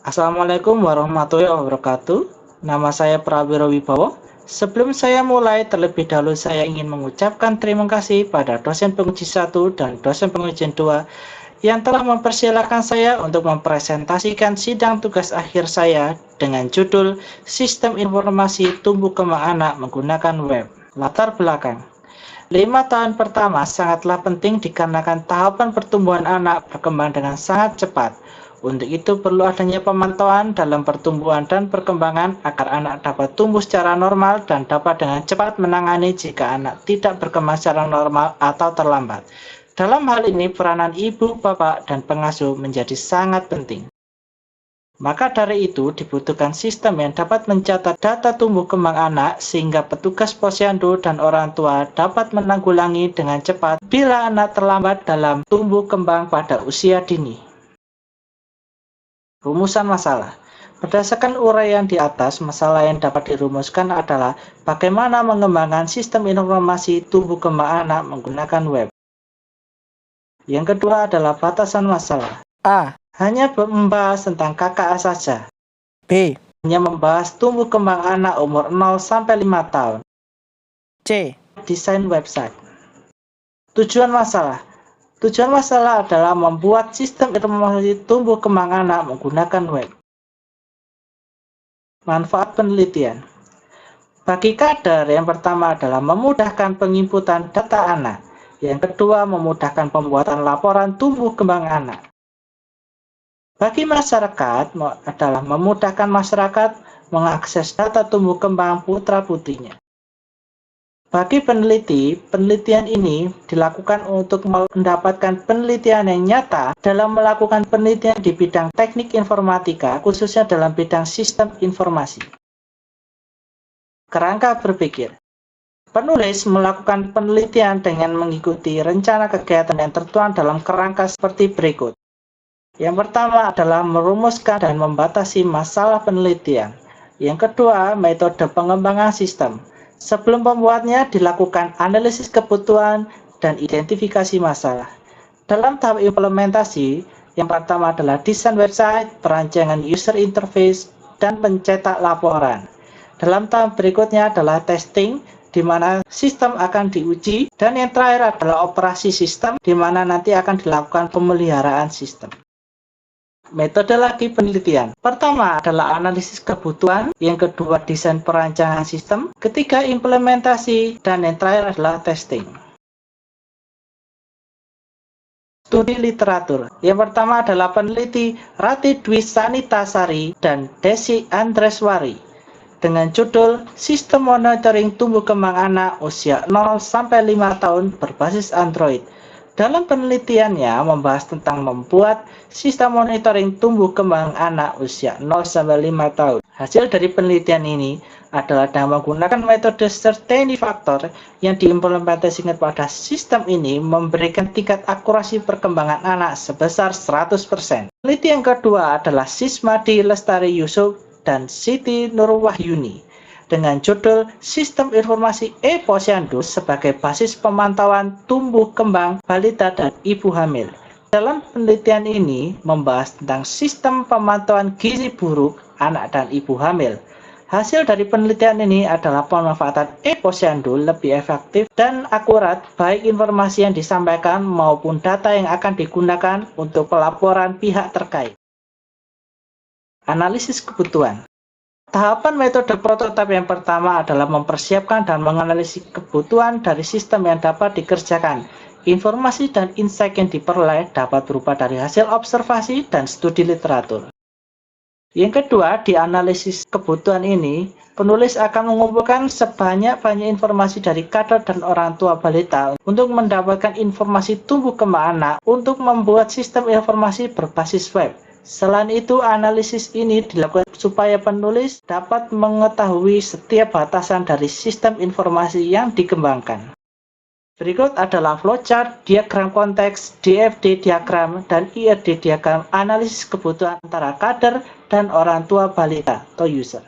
Assalamualaikum warahmatullahi wabarakatuh. Nama saya Prawiro Wibowo. Sebelum saya mulai, terlebih dahulu saya ingin mengucapkan terima kasih pada dosen penguji 1 dan dosen pengujian 2 yang telah mempersilahkan saya untuk mempresentasikan sidang tugas akhir saya dengan judul Sistem Informasi Tumbuh Kembang Anak Menggunakan Web. Latar belakang. 5 tahun pertama sangatlah penting dikarenakan tahapan pertumbuhan anak berkembang dengan sangat cepat. Untuk itu perlu adanya pemantauan dalam pertumbuhan dan perkembangan agar anak dapat tumbuh secara normal dan dapat dengan cepat menangani jika anak tidak berkembang secara normal atau terlambat. Dalam hal ini peranan ibu, bapak, dan pengasuh menjadi sangat penting. Maka dari itu dibutuhkan sistem yang dapat mencatat data tumbuh kembang anak sehingga petugas posyandu dan orang tua dapat menanggulangi dengan cepat bila anak terlambat dalam tumbuh kembang pada usia dini. Rumusan masalah. Berdasarkan uraian di atas, masalah yang dapat dirumuskan adalah bagaimana mengembangkan sistem informasi tumbuh kembang anak menggunakan web. Yang kedua adalah batasan masalah. A. Hanya membahas tentang KKA saja. B. Hanya membahas tumbuh kembang anak umur 0-5 tahun. C. Desain website. Tujuan masalah. Tujuan masalah adalah membuat sistem informasi tumbuh kembang anak menggunakan web. Manfaat penelitian. Bagi kader, yang pertama adalah memudahkan penginputan data anak. Yang kedua, memudahkan pembuatan laporan tumbuh kembang anak. Bagi masyarakat adalah memudahkan masyarakat mengakses data tumbuh kembang putra-putrinya. Bagi peneliti, penelitian ini dilakukan untuk mendapatkan penelitian yang nyata dalam melakukan penelitian di bidang teknik informatika, khususnya dalam bidang sistem informasi. Kerangka berpikir. Penulis melakukan penelitian dengan mengikuti rencana kegiatan yang tertuang dalam kerangka seperti berikut. Yang pertama adalah merumuskan dan membatasi masalah penelitian. Yang kedua, metode pengembangan sistem. Sebelum pembuatnya dilakukan analisis kebutuhan dan identifikasi masalah. Dalam tahap implementasi, yang pertama adalah desain website, perancangan user interface, dan pencetak laporan. Dalam tahap berikutnya adalah testing, di mana sistem akan diuji, dan yang terakhir adalah operasi sistem, di mana nanti akan dilakukan pemeliharaan sistem. Metodologi penelitian. Pertama adalah analisis kebutuhan, yang kedua desain perancangan sistem, ketiga implementasi, dan yang terakhir adalah testing. Studi literatur. Yang pertama adalah peneliti Rati Dwi Sanitasari dan Desi Andreswari dengan judul Sistem Monitoring Tumbuh Kembang Anak Usia 0-5 tahun berbasis Android. Dalam penelitiannya membahas tentang membuat sistem monitoring tumbuh kembang anak usia 0-5 tahun. Hasil dari penelitian ini adalah dengan menggunakan metode Certainty Factor yang diimplementasikan pada sistem ini memberikan tingkat akurasi perkembangan anak sebesar 100%. Penelitian yang kedua adalah Sismadi Lestari Yusuf dan Siti Nurwahyuni dengan judul Sistem Informasi E-Posyandu sebagai basis pemantauan tumbuh kembang balita dan ibu hamil. Dalam penelitian ini membahas tentang sistem pemantauan gizi buruk anak dan ibu hamil. Hasil dari penelitian ini adalah pemanfaatan E-Posyandu lebih efektif dan akurat baik informasi yang disampaikan maupun data yang akan digunakan untuk pelaporan pihak terkait. Analisis kebutuhan. Tahapan metode prototipe yang pertama adalah mempersiapkan dan menganalisis kebutuhan dari sistem yang dapat dikerjakan. Informasi dan insight yang diperoleh dapat berupa dari hasil observasi dan studi literatur. Yang kedua, di analisis kebutuhan ini, penulis akan mengumpulkan sebanyak-banyak informasi dari kader dan orang tua balita untuk mendapatkan informasi tumbuh kembang anak untuk membuat sistem informasi berbasis web. Selain itu, analisis ini dilakukan supaya penulis dapat mengetahui setiap batasan dari sistem informasi yang dikembangkan. Berikut adalah flowchart, diagram konteks, DFD diagram, dan IRD diagram analisis kebutuhan antara kader dan orang tua balita atau user.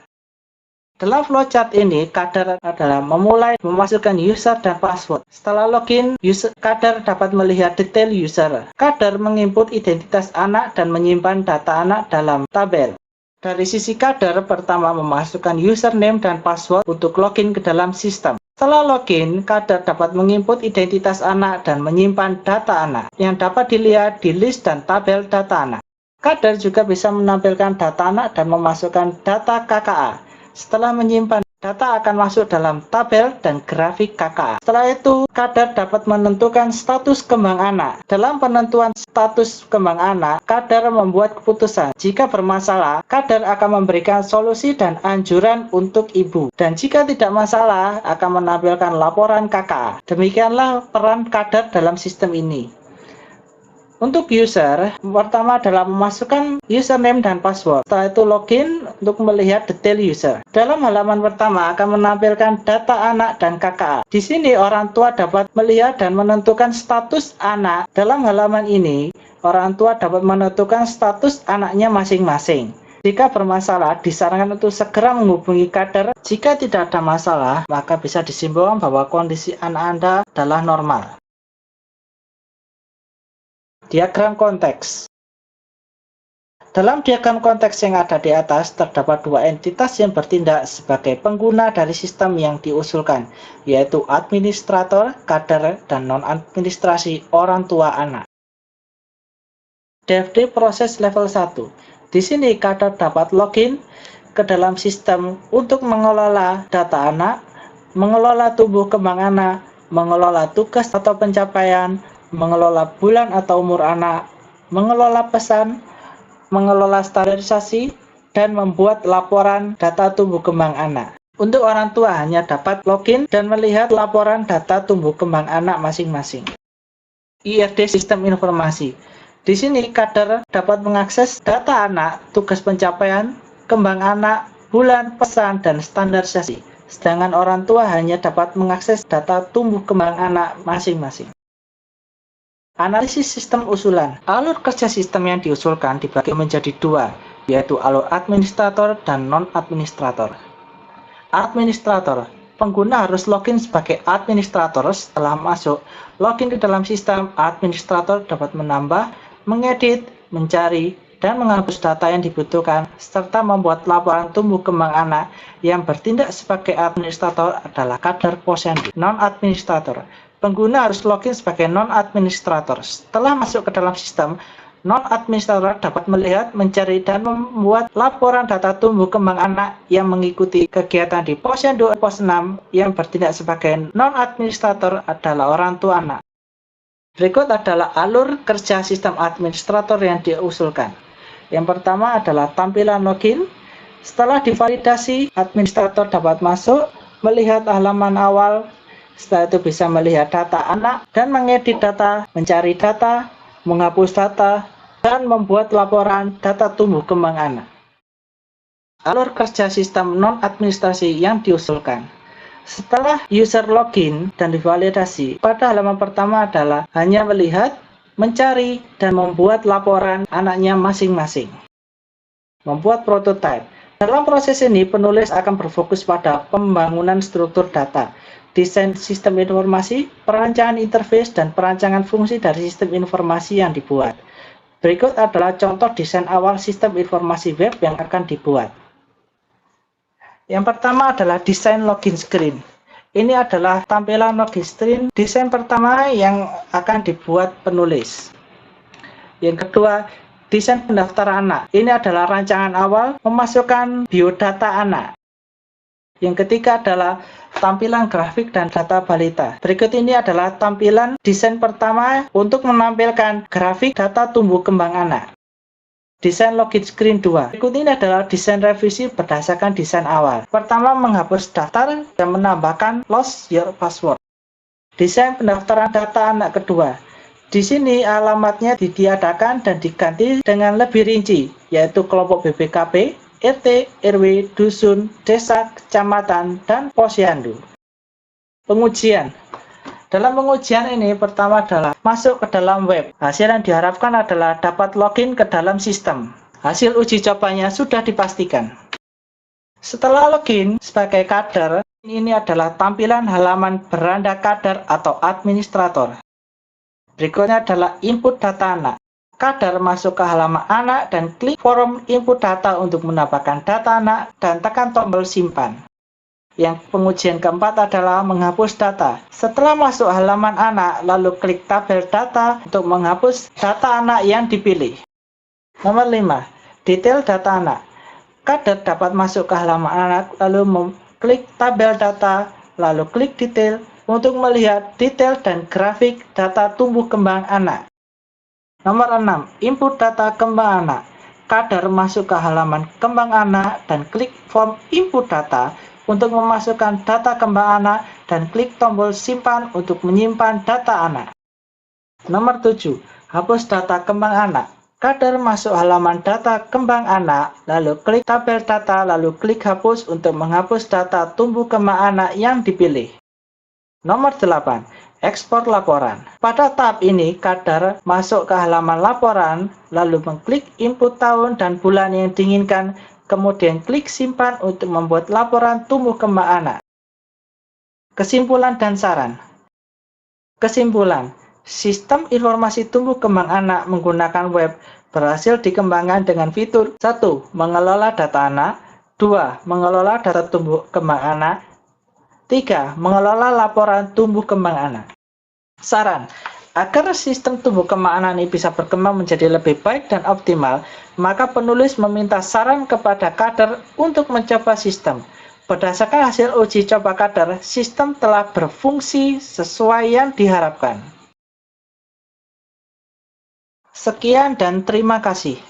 Dalam flowchart ini, kader adalah memulai memasukkan user dan password. Setelah login, kader dapat melihat detail user. Kader menginput identitas anak dan menyimpan data anak dalam tabel. Dari sisi kader, pertama memasukkan username dan password untuk login ke dalam sistem. Setelah login, kader dapat menginput identitas anak dan menyimpan data anak yang dapat dilihat di list dan tabel data anak. Kader juga bisa menampilkan data anak dan memasukkan data KKA. Setelah menyimpan, data akan masuk dalam tabel dan grafik KKA. Setelah itu, kader dapat menentukan status kembang anak. Dalam penentuan status kembang anak, kader membuat keputusan. Jika bermasalah, kader akan memberikan solusi dan anjuran untuk ibu. Dan jika tidak masalah, akan menampilkan laporan KKA. Demikianlah peran kader dalam sistem ini. Untuk user, pertama adalah memasukkan username dan password. Setelah itu login untuk melihat detail user. Dalam halaman pertama akan menampilkan data anak dan KKA. Di sini orang tua dapat melihat dan menentukan status anak. Dalam halaman ini, orang tua dapat menentukan status anaknya masing-masing. Jika bermasalah, disarankan untuk segera menghubungi kader. Jika tidak ada masalah, maka bisa disimpulkan bahwa kondisi anak Anda adalah normal. Diagram konteks. Dalam diagram konteks yang ada di atas, terdapat dua entitas yang bertindak sebagai pengguna dari sistem yang diusulkan, yaitu administrator, kader, dan non-administrasi orang tua anak. DFD proses level 1. Di sini kader dapat login ke dalam sistem untuk mengelola data anak, mengelola tumbuh kembang anak, mengelola tugas atau pencapaian, mengelola bulan atau umur anak, mengelola pesan, mengelola standarisasi, dan membuat laporan data tumbuh kembang anak. Untuk orang tua hanya dapat login dan melihat laporan data tumbuh kembang anak masing-masing. IRD Sistem Informasi. Di sini kader dapat mengakses data anak, tugas pencapaian, kembang anak, bulan, pesan, dan standarisasi. Sedangkan orang tua hanya dapat mengakses data tumbuh kembang anak masing-masing. Analisis sistem usulan. Alur kerja sistem yang diusulkan dibagi menjadi dua, yaitu alur administrator dan non-administrator. Administrator. Pengguna harus login sebagai administrator. Setelah masuk login ke dalam sistem, administrator dapat menambah, mengedit, mencari, dan menghapus data yang dibutuhkan, serta membuat laporan tumbuh kembang anak. Yang bertindak sebagai administrator adalah kader posyandu. Non-administrator. Pengguna harus login sebagai non-administrator. Setelah masuk ke dalam sistem, non-administrator dapat melihat, mencari, dan membuat laporan data tumbuh kembang anak yang mengikuti kegiatan di posyandu pos 6. Yang bertindak sebagai non-administrator adalah orang tua anak. Berikut adalah alur kerja sistem administrator yang diusulkan. Yang pertama adalah tampilan login. Setelah divalidasi, administrator dapat masuk, melihat halaman awal. Setelah itu bisa melihat data anak dan mengedit data, mencari data, menghapus data, dan membuat laporan data tumbuh kembang anak. Alur kerja sistem non-administrasi yang diusulkan. Setelah user login dan divalidasi, pada halaman pertama adalah hanya melihat, mencari, dan membuat laporan anaknya masing-masing. Membuat prototipe. Dalam proses ini, penulis akan berfokus pada pembangunan struktur data, desain sistem informasi, perancangan interface, dan perancangan fungsi dari sistem informasi yang dibuat. Berikut adalah contoh desain awal sistem informasi web yang akan dibuat. Yang pertama adalah desain login screen. Ini adalah tampilan login screen desain pertama yang akan dibuat penulis. Yang kedua, desain pendaftar anak. Ini adalah rancangan awal memasukkan biodata anak. Yang ketiga adalah tampilan grafik dan data balita. Berikut ini adalah tampilan desain pertama untuk menampilkan grafik data tumbuh kembang anak. Desain login screen 2. Berikut ini adalah desain revisi berdasarkan desain awal. Pertama, menghapus daftar dan menambahkan lost your password. Desain pendaftaran data anak kedua. Di sini alamatnya ditiadakan dan diganti dengan lebih rinci, yaitu kelompok BPKB, RT, RW, dusun, desa, kecamatan, dan posyandu. Pengujian. Dalam pengujian ini pertama adalah masuk ke dalam web. Hasil yang diharapkan adalah dapat login ke dalam sistem. Hasil uji cobanya sudah dipastikan. Setelah login sebagai kader, ini adalah tampilan halaman beranda kader atau administrator. Berikutnya adalah input data anak. Kader masuk ke halaman anak dan klik form input data untuk mendapatkan data anak dan tekan tombol simpan. Yang pengujian keempat adalah menghapus data. Setelah masuk halaman anak, lalu klik tabel data untuk menghapus data anak yang dipilih. Nomor 5. Detail data anak. Kader dapat masuk ke halaman anak, lalu klik tabel data, lalu klik detail untuk melihat detail dan grafik data tumbuh kembang anak. Nomor 6. Input data kembang anak. Kader masuk ke halaman kembang anak dan klik form input data untuk memasukkan data kembang anak dan klik tombol simpan untuk menyimpan data anak. Nomor 7. Hapus data kembang anak. Kader masuk halaman data kembang anak, lalu klik tabel data, lalu klik hapus untuk menghapus data tumbuh kembang anak yang dipilih. Nomor 8. Ekspor laporan. Pada tahap ini, kader masuk ke halaman laporan, lalu mengklik input tahun dan bulan yang diinginkan, kemudian klik simpan untuk membuat laporan tumbuh kembang anak. Kesimpulan dan saran. Kesimpulan, sistem informasi tumbuh kembang anak menggunakan web berhasil dikembangkan dengan fitur 1. Mengelola data anak, 2. Mengelola data tumbuh kembang anak, 3. Mengelola laporan tumbuh kembang anak. Saran, agar sistem tumbuh kembang anak ini bisa berkembang menjadi lebih baik dan optimal, maka penulis meminta saran kepada kader untuk mencoba sistem. Berdasarkan hasil uji coba kader, sistem telah berfungsi sesuai yang diharapkan. Sekian dan terima kasih.